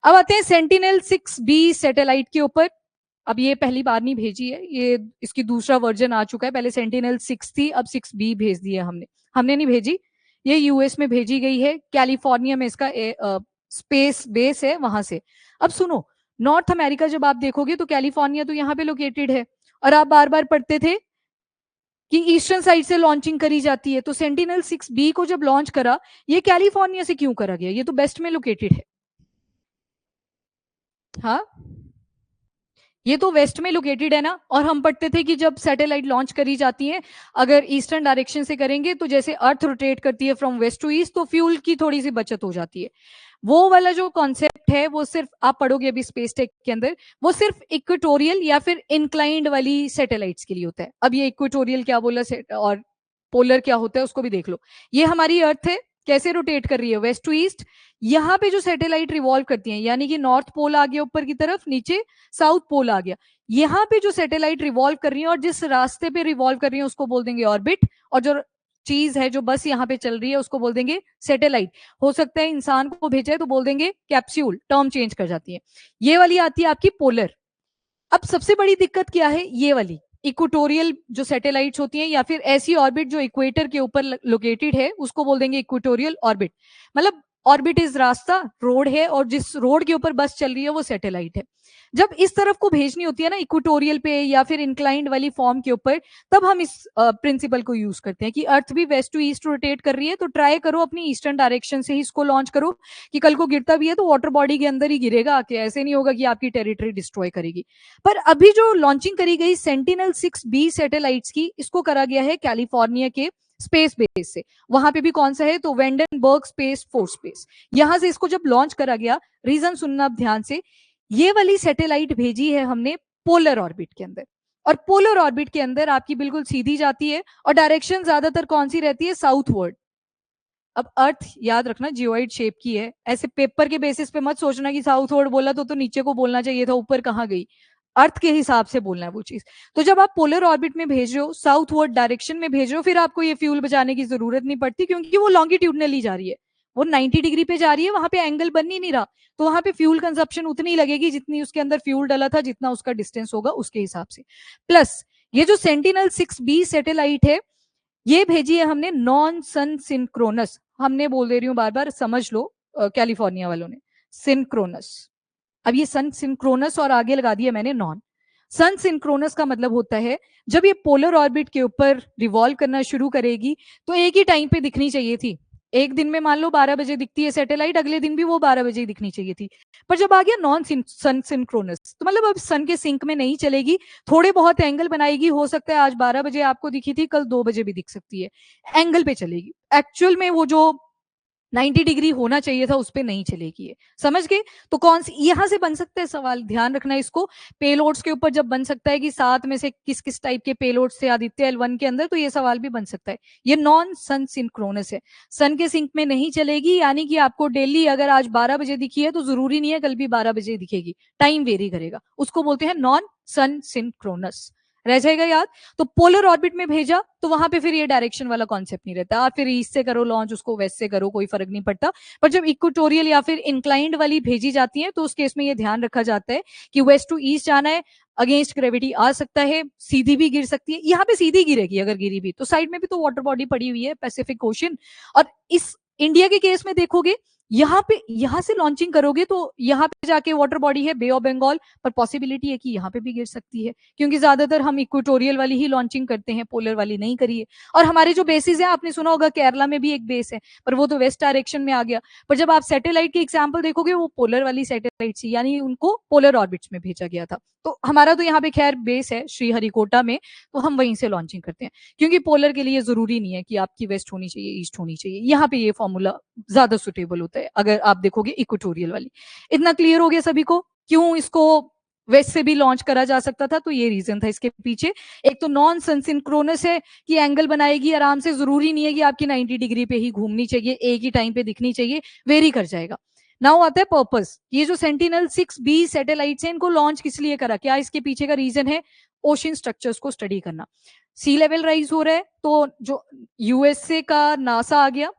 अब आते हैं सेंटिनल-6B सैटेलाइट के ऊपर। अब ये पहली बार नहीं भेजी है, ये इसकी दूसरा वर्जन आ चुका है। पहले सेंटिनल-6 थी, अब 6B भेज दी है हमने। हमने नहीं भेजी, ये यूएस में भेजी गई है, कैलिफोर्निया में इसका स्पेस बेस है, वहां से। अब सुनो, नॉर्थ अमेरिका जब आप देखोगे तो कैलिफोर्निया तो यहाँ पे लोकेटेड है, और आप बार बार पढ़ते थे कि ईस्टर्न साइड से लॉन्चिंग करी जाती है। तो सेंटिनल-6B को जब लॉन्च करा, ये कैलिफोर्निया से क्यों करा गया? ये तो वेस्ट में लोकेटेड है। हाँ, ये तो वेस्ट में लोकेटेड है ना। और हम पढ़ते थे कि जब सैटेलाइट लॉन्च करी जाती है, अगर ईस्टर्न डायरेक्शन से करेंगे तो जैसे अर्थ रोटेट करती है फ्रॉम वेस्ट टू ईस्ट, तो फ्यूल की थोड़ी सी बचत हो जाती है। वो वाला जो कॉन्सेप्ट है वो सिर्फ आप पढ़ोगे अभी स्पेस टेक के अंदर, वो सिर्फ इक्वेटोरियल या फिर इंक्लाइंड वाली सैटेलाइट्स के लिए होता है। अब ये इक्वेटोरियल क्या बोला और पोलर क्या होता है उसको भी देख लो। ये हमारी अर्थ है, कैसे रोटेट कर रही है, वेस्ट टू ईस्ट। यहाँ पे जो सैटेलाइट रिवॉल्व करती हैं, यानी कि नॉर्थ पोल आ गया ऊपर की तरफ, नीचे साउथ पोल आ गया। यहाँ पे जो सैटेलाइट रिवॉल्व कर रही है और जिस रास्ते पे रिवॉल्व कर रही है उसको बोल देंगे ऑर्बिट, और जो चीज है जो बस यहाँ पे चल रही है उसको बोल देंगे सैटेलाइट। हो सकता है इंसान को भेजा है तो बोल देंगे कैप्सूल, टर्म चेंज कर जाती है। ये वाली आती है आपकी पोलर। अब सबसे बड़ी दिक्कत क्या है, ये वाली इक्वेटोरियल जो सैटेलाइट्स होती हैं, या फिर ऐसी ऑर्बिट जो इक्वेटर के ऊपर लोकेटेड है, उसको बोल देंगे इक्वेटोरियल ऑर्बिट। मतलब ऑर्बिट इज रास्ता, रोड है, और जिस रोड के ऊपर बस चल रही है वो सैटेलाइट है। जब इस तरफ को भेजनी होती है ना, इक्वेटोरियल पे या फिर इंक्लाइंड वाली फॉर्म के ऊपर, तब हम इस प्रिंसिपल को यूज करते हैं कि अर्थ भी वेस्ट टू ईस्ट रोटेट कर रही है, तो ट्राई करो अपनी ईस्टर्न डायरेक्शन से ही इसको लॉन्च करो, कि कल को गिरता भी है तो वाटर बॉडी के अंदर ही गिरेगा आके, ऐसे नहीं होगा कि आपकी टेरिटरी डिस्ट्रॉय करेगी। पर अभी जो लॉन्चिंग करी गई सेंटिनल-6B सैटेलाइट्स की, इसको करा गया है कैलिफोर्निया के स्पेस बेस से। वहां पे भी कौन सा है, तो वेंडनबर्ग स्पेस फोर्स बेस। यहां से इसको जब लॉन्च करा गया, रीजन सुनना अब ध्यान से, ये वाली सैटेलाइट भेजी है हमने पोलर ऑर्बिट के अंदर। और पोलर ऑर्बिट के अंदर आपकी बिल्कुल सीधी जाती है, और डायरेक्शन ज्यादातर कौन सी रहती है, साउथवर्ड। अब अर्थ याद रखना जियोइड शेप की है, ऐसे पेपर के बेसिस पे मत सोचना कि साउथवर्ड बोला तो नीचे को बोलना चाहिए था, ऊपर कहाँ गई। अर्थ के हिसाब से बोलना है वो चीज। तो जब आप पोलर ऑर्बिट में भेज रहे हो, साउथवर्ड डायरेक्शन में भेज रहे हो, फिर आपको ये फ्यूल बचाने की जरूरत नहीं पड़ती, क्योंकि वो लॉन्गिट्यूडनली जा रही है, वो 90 डिग्री पे जा रही है, वहां पे एंगल बन ही नहीं रहा। तो वहां पे फ्यूल कंजप्शन उतनी लगेगी जितनी उसके अंदर फ्यूल डाला था, जितना उसका डिस्टेंस होगा उसके हिसाब से। प्लस ये जो सेंटिनल-6B सैटेलाइट है, ये भेजी है हमने नॉन सन सिंक्रोनस। हमने बोल दे रही हूँ बार बार, समझ लो कैलिफोर्निया वालों ने सिंक्रोनस। अब ये सन सिंक्रोनस और आगे लगा दिया मैंने नॉन। सन सिंक्रोनस का मतलब होता है जब ये पोलर ऑर्बिट के ऊपर रिवॉल्व करना शुरू करेगी, तो एक ही टाइम पे दिखनी चाहिए थी। एक दिन में मान लो 12 बजे दिखती है सैटेलाइट, अगले दिन भी वो 12 बजे ही दिखनी चाहिए थी। पर जब आ गया नॉन सन सिंक्रोनस, तो मतलब अब सन के सिंक में नहीं चलेगी, थोड़े बहुत एंगल बनाएगी। हो सकता है आज 12 बजे आपको दिखी थी, कल 2 बजे भी दिख सकती है, एंगल पे चलेगी। एक्चुअल में वो जो 90 डिग्री होना चाहिए था उस पर नहीं चलेगी है। समझ गए? तो कौन सी यहां से बन सकता है सवाल, ध्यान रखना इसको। पेलोड्स के ऊपर जब बन सकता है कि सात में से किस किस टाइप के पेलोड से आदित्य L1 के अंदर, तो ये सवाल भी बन सकता है। ये नॉन सन सिंक्रोनस है, सन के सिंक में नहीं चलेगी। यानी कि आपको डेली अगर आज 12 बजे दिखी है तो जरूरी नहीं है कल भी 12 बजे दिखेगी, टाइम वेरी करेगा। उसको बोलते हैं नॉन सन सिंक्रोनस। रह जाएगा याद। तो पोलर ऑर्बिट में भेजा तो वहां पे फिर ये डायरेक्शन वाला कॉन्सेप्ट नहीं रहता, आप फिर ईस्ट से करो लॉन्च, उसको वेस्ट से करो, कोई फर्क नहीं पड़ता। पर जब इक्वेटोरियल या फिर इंक्लाइंड वाली भेजी जाती है, तो उस केस में ये ध्यान रखा जाता है कि वेस्ट टू ईस्ट जाना है, अगेंस्ट ग्रेविटी आ सकता है, सीधी भी गिर सकती है। यहाँ पे सीधी गिरेगी, अगर गिरी भी तो साइड में भी तो वाटर बॉडी पड़ी हुई है, पैसिफिक ओशन। और इस इंडिया के केस में देखोगे, यहाँ पे यहाँ से लॉन्चिंग करोगे तो यहाँ पे जाके वाटर बॉडी है बे ऑफ बंगाल, पर पॉसिबिलिटी है कि यहाँ पे भी गिर सकती है, क्योंकि ज्यादातर हम इक्वेटोरियल वाली ही लॉन्चिंग करते हैं, पोलर वाली नहीं करिए। और हमारे जो बेसिस है, आपने सुना होगा केरला में भी एक बेस है, पर वो तो वेस्ट डायरेक्शन में आ गया। पर जब आप सैटेलाइट के एग्जाम्पल देखोगे, वो पोलर वाली सैटेलाइट थी, यानी उनको पोलर ऑर्बिट्स में भेजा गया था। तो हमारा तो यहाँ पे खैर बेस है श्रीहरिकोटा में, तो हम वहीं से लॉन्चिंग करते हैं, क्योंकि पोलर के लिए जरूरी नहीं है कि आपकी वेस्ट होनी चाहिए ईस्ट होनी चाहिए। यहाँ पे ये फॉर्मूला ज्यादा सुटेबल होता है अगर आप देखोगे इक्वेटोरियल वाली। इतना क्लियर हो गया सभी को, क्यों इसको वेस्ट से भी लॉन्च करा जा सकता था? तो ये रीजन था इसके पीछे। एक तो नॉन सिंक्रोनस है कि एंगल बनाएगी आराम से, जरूरी नहीं है कि आपकी 90 डिग्री पे ही घूमनी चाहिए, एक ही टाइम पे दिखनी चाहिए, वेरी कर जाएगा। नाउ आता है पर्पस। ये जो सेंटिनल-6B सैटेलाइट्स हैं, इनको लॉन्च किस लिए करा, क्या इसके पीछे का रीजन है? ओशन स्ट्रक्चर्स को स्टडी करना। सी लेवल राइज हो रहा है, तो जो यूएसए का नासा आ गया,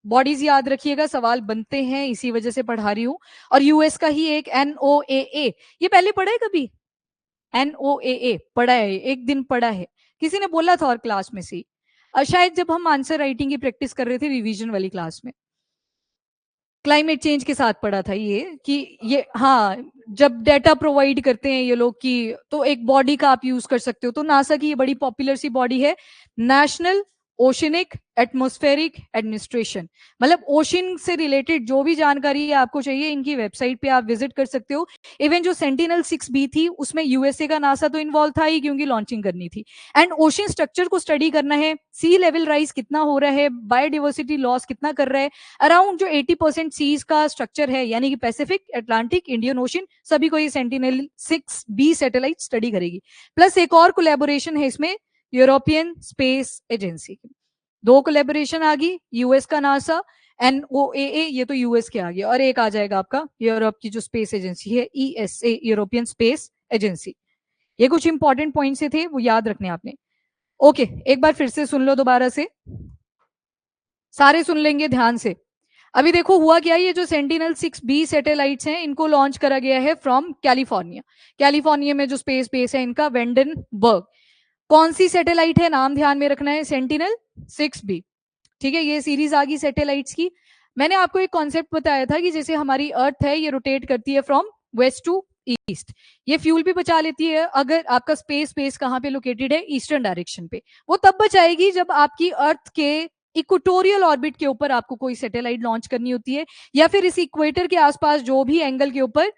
बॉडीज याद रखिएगा, सवाल बनते हैं, इसी वजह से पढ़ा रही हूँ। और यूएस का ही एक NOAA, ये पहले पढ़ा है कभी? NOAA पढ़ा है, एक दिन पढ़ा है, किसी ने बोला था और क्लास में से शायद जब हम आंसर राइटिंग की प्रैक्टिस कर रहे थे रिवीजन वाली क्लास में, क्लाइमेट चेंज के साथ पढ़ा था ये कि ये, हाँ, जब डेटा प्रोवाइड करते हैं ये लोग की, तो एक बॉडी का आप यूज कर सकते हो। तो नासा की ये बड़ी पॉपुलर सी बॉडी है, नेशनल ओशनिक एटमॉस्फेरिक एडमिनिस्ट्रेशन। मतलब ओशन से रिलेटेड जो भी जानकारी आपको चाहिए, इनकी वेबसाइट पे आप विजिट कर सकते हो। इवन जो सेंटिनल-6B थी उसमें यूएसए का नासा तो इन्वॉल्व था ही, क्योंकि लॉन्चिंग करनी थी। एंड ओशन स्ट्रक्चर को स्टडी करना है, सी लेवल राइज कितना हो रहा है, बायोडिवर्सिटी लॉस कितना कर रहा है, अराउंड जो 80% सीज का स्ट्रक्चर है, यानी कि पैसिफिक, अटलांटिक, इंडियन ओशन, सभी को ये सेंटिनल-6B सैटेलाइट स्टडी करेगी। प्लस एक और कोलैबोरेशन है इसमें यूरोपियन स्पेस एजेंसी की, दो कोलैबोरेशन आ गई, यूएस का नासा, NOAA ये तो यूएस के आ गया, और एक आ जाएगा आपका यूरोप की जो स्पेस एजेंसी है, ESA यूरोपियन स्पेस एजेंसी। ये कुछ इंपॉर्टेंट पॉइंट से थे, वो याद रखने आपने। ओके, एक बार फिर से सुन लो दोबारा से, सारे सुन लेंगे ध्यान से। अभी देखो हुआ क्या, ये जो सेंटिनल-6B सैटेलाइट्स हैं इनको लॉन्च करा गया है फ्रॉम कैलिफोर्निया। कैलिफोर्निया में जो स्पेस बेस है इनका वेंडनबर्ग। कौन सी सैटेलाइट है, नाम ध्यान में रखना है, सेंटिनल-6B। ठीक है, ये सीरीज आ गई सैटेलाइट्स की। मैंने आपको एक कॉन्सेप्ट बताया था कि जैसे हमारी अर्थ है ये रोटेट करती है फ्रॉम वेस्ट टू ईस्ट, ये फ्यूल भी बचा लेती है अगर आपका स्पेस बेस कहाँ पे लोकेटेड है, ईस्टर्न डायरेक्शन पे। वो तब बचाएगी जब आपकी अर्थ के इक्वेटोरियल ऑर्बिट के ऊपर आपको कोई सैटेलाइट लॉन्च करनी होती है, या फिर इस इक्वेटर के आसपास जो भी एंगल के ऊपर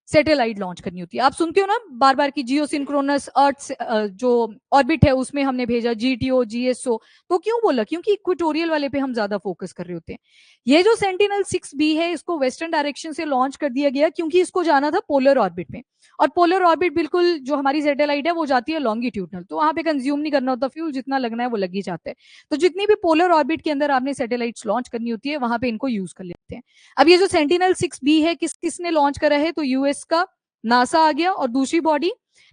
सैटेलाइट लॉन्च करनी होती है। आप सुनते हो ना बार बार की जियो सिंक्रोनस अर्थ जो ऑर्बिट है उसमें हमने भेजा GTO GSO, तो क्यों बोला, क्योंकि इक्वेटोरियल वाले पे हम ज्यादा फोकस कर रहे होते हैं। ये जो सेंटिनल-6B है इसको वेस्टर्न डायरेक्शन से लॉन्च कर दिया गया, क्योंकि इसको जाना था पोलर ऑर्बिट में, और पोलर ऑर्बिट बिल्कुल जो हमारी सैटेलाइट है वो जाती है लॉन्गिट्यूडनल, तो वहां पे कंज्यूम नहीं करना होता फ्यूल, जितना लगना है वो लग ही जाता है। तो जितनी भी पोलर ऑर्बिट के अंदर आपने सैटेलाइट्स लॉन्च करनी होती है वहां पे इनको यूज कर लेते हैं। अब ये जो सेंटिनल-6B है किसने लॉन्च करा है, तो यूएस का नासा आ गया, और दूसरी body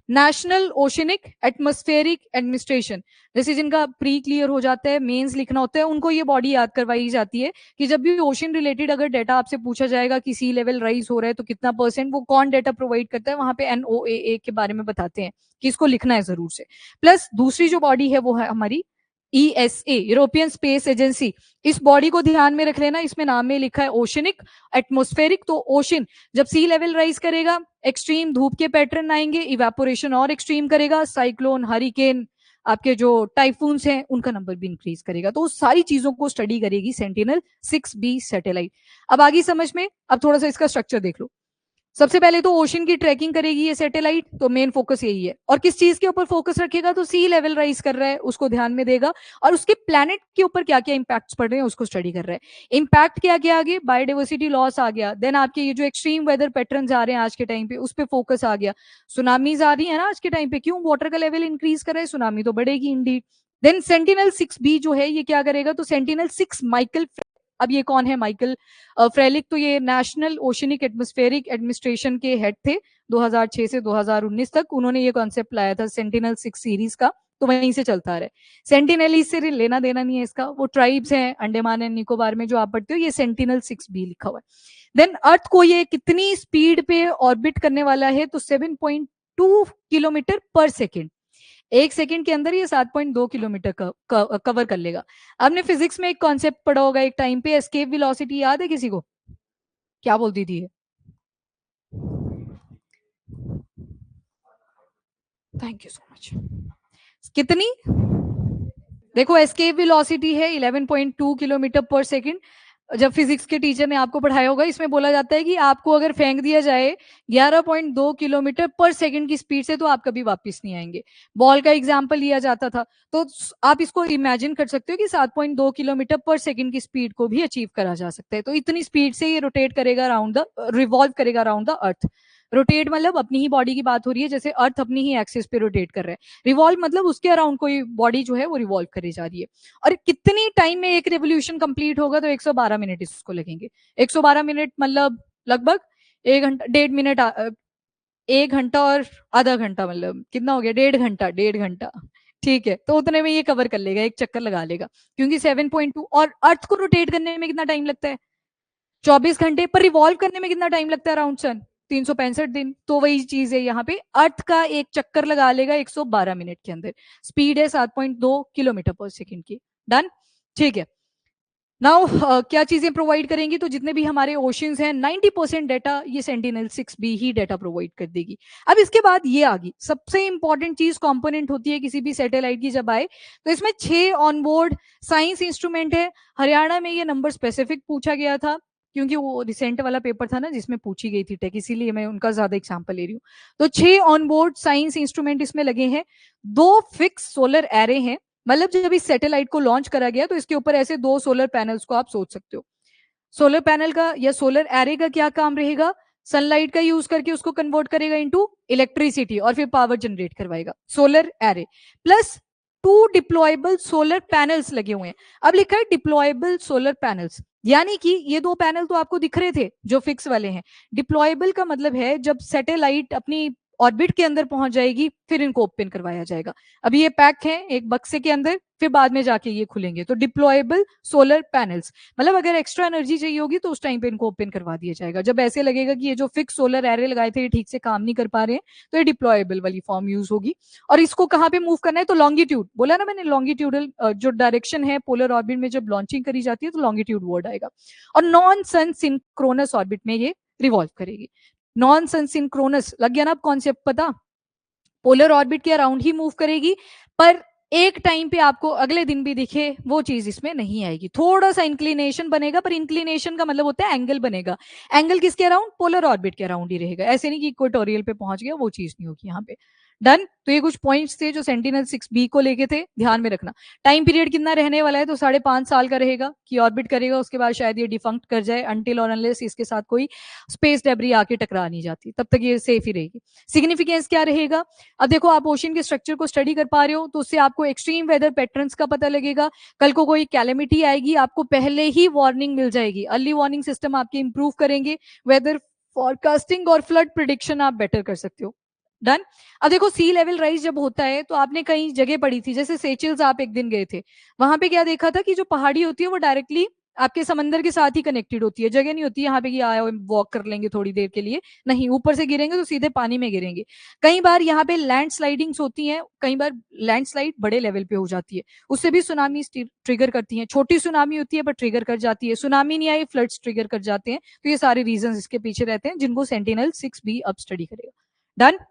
national oceanic atmospheric administration, जैसे जिनका प्री क्लियर हो जाता है, मेंस लिखना होता है, उनको ये बॉडी याद करवाई जाती है कि जब भी ओशन रिलेटेड अगर डाटा आपसे पूछा जाएगा कि सी लेवल राइज हो रहा है तो कितना %, वो कौन डाटा प्रोवाइड करता है, वहां पे NOAA के बारे में बताते हैं कि इसको लिखना है जरूर से। प्लस दूसरी जो बॉडी है वो है हमारी ESA यूरोपियन स्पेस एजेंसी। इस बॉडी को ध्यान में रख लेना, इसमें नाम में लिखा है ओशनिक एटमॉस्फेरिक, तो ओशन जब सी लेवल राइज करेगा एक्सट्रीम धूप के पैटर्न आएंगे, इवेपोरेशन और एक्सट्रीम करेगा, साइक्लोन, हरिकेन, आपके जो टाइफून्स हैं उनका नंबर भी इंक्रीज करेगा। तो उस सारी चीजों को स्टडी करेगी सेंटिनल-6B सैटेलाइट। अब आगे समझ में, अब थोड़ा सा इसका स्ट्रक्चर देख लो। सबसे पहले तो ओशन की ट्रैकिंग करेगी ये सैटेलाइट, तो मेन फोकस यही है। और किस चीज के ऊपर फोकस रखेगा, तो सी लेवल राइज कर रहा है उसको ध्यान में देगा, और उसके प्लैनेट के ऊपर क्या क्या इंपैक्ट्स पड़ रहे हैं उसको स्टडी कर रहा है। इंपैक्ट क्या क्या आ गया, बायोडाइवर्सिटी लॉस आ गया, देन आपके ये जो एक्सट्रीम वेदर पैटर्न आ रहे हैं आज के टाइम पे उस पर फोकस आ गया, सुनामीज आ रही है ना आज के टाइम पे, क्यों, वाटर का लेवल इंक्रीज कर रहा है, सुनामी तो बढ़ेगी इंडीड। देन सेंटिनल-6B जो है ये क्या करेगा, तो सेंटिनल-6 माइकल, अब ये कौन है माइकल फ्रेलिक, तो ये नेशनल ओशनिक एटमॉस्फेरिक एडमिनिस्ट्रेशन के हेड थे 2006 से 2019 तक, उन्होंने ये कॉन्सेप्ट लाया था सेंटिनल-6 सीरीज का, तो वहीं से चलता रहा है। सेंटिनल से लेना देना नहीं है इसका, वो ट्राइब्स हैं अंडमान एंड निकोबार में जो आप पढ़ते हो, ये सेंटिनल-6B लिखा हुआ है। देन अर्थ को ये कितनी स्पीड पे ऑर्बिट करने वाला है, तो 7.2 किलोमीटर पर सेकेंड, एक सेकंड के अंदर ये 7.2 किलोमीटर कवर कर लेगा। आपने फिजिक्स में एक कॉन्सेप्ट पढ़ा होगा एक टाइम पे, एस्केप वेलोसिटी, याद है किसी को, क्या बोलती थी? Thank you so much. कितनी, देखो एस्केप वेलोसिटी है 11.2 किलोमीटर पर सेकंड। जब फिजिक्स के टीचर ने आपको पढ़ाया होगा, इसमें बोला जाता है कि आपको अगर फेंक दिया जाए 11.2 किलोमीटर पर सेकंड की स्पीड से, तो आप कभी वापस नहीं आएंगे। बॉल का एग्जांपल लिया जाता था, तो आप इसको इमेजिन कर सकते हो कि 7.2 किलोमीटर पर सेकंड की स्पीड को भी अचीव करा जा सकता है। तो इतनी स्पीड से ये रोटेट करेगा अराउंड द, रिवॉल्व करेगा अराउंड द अर्थ। रोटेट मतलब अपनी ही बॉडी की बात हो रही है, जैसे अर्थ अपनी ही एक्सिस पे रोटेट कर रहा है। रिवॉल्व मतलब उसके अराउंड कोई बॉडी जो है वो रिवॉल्व करी जा रही है। और कितनी टाइम में एक रेवोल्यूशन कंप्लीट होगा, तो 112 मिनट इसको लगेंगे। 112 मिनट मतलब लगभग 1 घंटा 1.5 मिनट, 1 घंटा और आधा घंटा, मतलब कितना हो गया, 1.5 घंटा, 1.5 घंटा, ठीक है, तो उतने में ये कवर कर लेगा, एक चक्कर लगा लेगा, क्योंकि 7.2 और अर्थ को रोटेट करने में कितना टाइम लगता है? 24 घंटे। पर रिवॉल्व करने में कितना टाइम लगता है अराउंड सन? 365 दिन। तो वही चीज है यहाँ पे, अर्थ का एक चक्कर लगा लेगा 112 मिनट के अंदर। स्पीड है 7.2 किलोमीटर पर सेकेंड की। डन। ठीक है। नाउ क्या चीजें प्रोवाइड करेंगी? तो जितने भी हमारे ओशंस हैं 90% डाटा ये सेंटिनल-6B ही डाटा प्रोवाइड कर देगी। अब इसके बाद ये आ गई सबसे इंपॉर्टेंट चीज, कंपोनेंट होती है किसी भी सैटेलाइट की जब आए, तो इसमें 6 ऑनबोर्ड साइंस इंस्ट्रूमेंट है। हरियाणा में ये नंबर स्पेसिफिक पूछा गया था, क्योंकि वो रिसेंट वाला पेपर था ना जिसमें पूछी गई थी टेक, इसीलिए मैं उनका ज्यादा एग्जाम्पल ले रही हूँ। तो 6 ऑनबोर्ड साइंस इंस्ट्रूमेंट इसमें लगे हैं। 2 फिक्स सोलर एरे हैं, मतलब जब इस सैटेलाइट को लॉन्च करा गया तो इसके ऊपर ऐसे 2 सोलर पैनल्स को आप सोच सकते हो। सोलर पैनल का या सोलर एरे का क्या काम रहेगा? सनलाइट का यूज करके उसको कन्वर्ट करेगा इनटू इलेक्ट्रिसिटी और फिर पावर जनरेट करवाएगा। Solar array plus 2 deployable solar panels लगे हुए हैं। अब लिखा है डिप्लॉयबल सोलर पैनल्स, यानी कि ये 2 पैनल तो आपको दिख रहे थे जो फिक्स वाले हैं। डिप्लॉयबल का मतलब है जब सैटेलाइट अपनी ऑर्बिट के अंदर पहुंच जाएगी फिर इनको ओपन करवाया जाएगा। अभी ये पैक है एक बक्से के अंदर, फिर बाद में जाके ये खुलेंगे। तो डिप्लॉयबल सोलर पैनल्स मतलब अगर एक्स्ट्रा एनर्जी चाहिए होगी तो उस टाइम पे इनको ओपन करवा दिया जाएगा। जब ऐसे लगेगा कि ये जो फिक्स सोलर एरे लगाए थे ये ठीक से काम नहीं कर पा रहे हैं, तो ये डिप्लॉयबल वाली फॉर्म यूज होगी। और इसको कहाँ पे मूव करना है? तो लॉन्गिट्यूड, बोला ना मैंने, लॉन्गिट्यूडल जो डायरेक्शन है पोलर ऑर्बिट में जब लॉन्चिंग करी जाती है तो लॉन्गिट्यूड वर्ड आएगा। और नॉन सन सिंक्रोनस ऑर्बिट में ये रिवॉल्व करेगी। नॉन सन सिंक्रोनस लग गया ना अब कॉन्सेप्ट पता? पोलर ऑर्बिट के अराउंड ही मूव करेगी, पर एक टाइम पे आपको अगले दिन भी दिखे वो चीज इसमें नहीं आएगी। थोड़ा सा इंक्लिनेशन बनेगा, पर इंक्लिनेशन का मतलब होता है एंगल बनेगा। एंगल किसके अराउंड? पोलर ऑर्बिट के अराउंड ही रहेगा। ऐसे नहीं कि इक्वेटोरियल पे पहुंच गया, वो चीज नहीं होगी यहाँ पे। डन। तो ये कुछ पॉइंट्स थे जो सेंटिनल-6B को लेके थे, ध्यान में रखना। टाइम पीरियड कितना रहने वाला है? तो 5.5 साल का रहेगा कि ऑर्बिट करेगा, उसके बाद शायद ये डिफंक्ट कर जाए, अनटिल और अनलेस इसके साथ कोई स्पेस डेब्री आके टकरा नहीं जाती, तब तक ये सेफ ही रहेगी। सिग्निफिकेंस क्या रहेगा? अब देखो आप ओशन के स्ट्रक्चर को स्टडी कर पा रहे हो तो उससे आपको एक्सट्रीम वेदर पैटर्न्स का पता लगेगा। कल को कोई कैलेमिटी आएगी आपको पहले ही वार्निंग मिल जाएगी। अर्ली वार्निंग सिस्टम आपके इंप्रूव करेंगे। वेदर फॉरकास्टिंग और फ्लड प्रिडिक्शन आप बेटर कर सकते हो। डन। अब देखो सी लेवल राइज जब होता है तो आपने कई जगह पढ़ी थी, जैसे सेचेल्स आप एक दिन गए थे, वहां पे क्या देखा था कि जो पहाड़ी होती है वो डायरेक्टली आपके समंदर के साथ ही कनेक्टेड होती है। जगह नहीं होती यहाँ पे कि आए वॉक कर लेंगे थोड़ी देर के लिए, नहीं, ऊपर से गिरेंगे तो सीधे पानी में गिरेंगे। कई बार यहाँ पे लैंड स्लाइडिंग्स होती हैं, कई बार लैंड स्लाइड बड़े लेवल पे हो जाती है, उससे भी सुनामी ट्रिगर करती है। छोटी सुनामी होती है पर ट्रिगर कर जाती है, सुनामी नहीं आई फ्लड्स ट्रिगर कर जाते हैं। तो ये सारे रीजन इसके पीछे रहते हैं जिनको सेंटिनल-6B अब स्टडी करेगा। डन।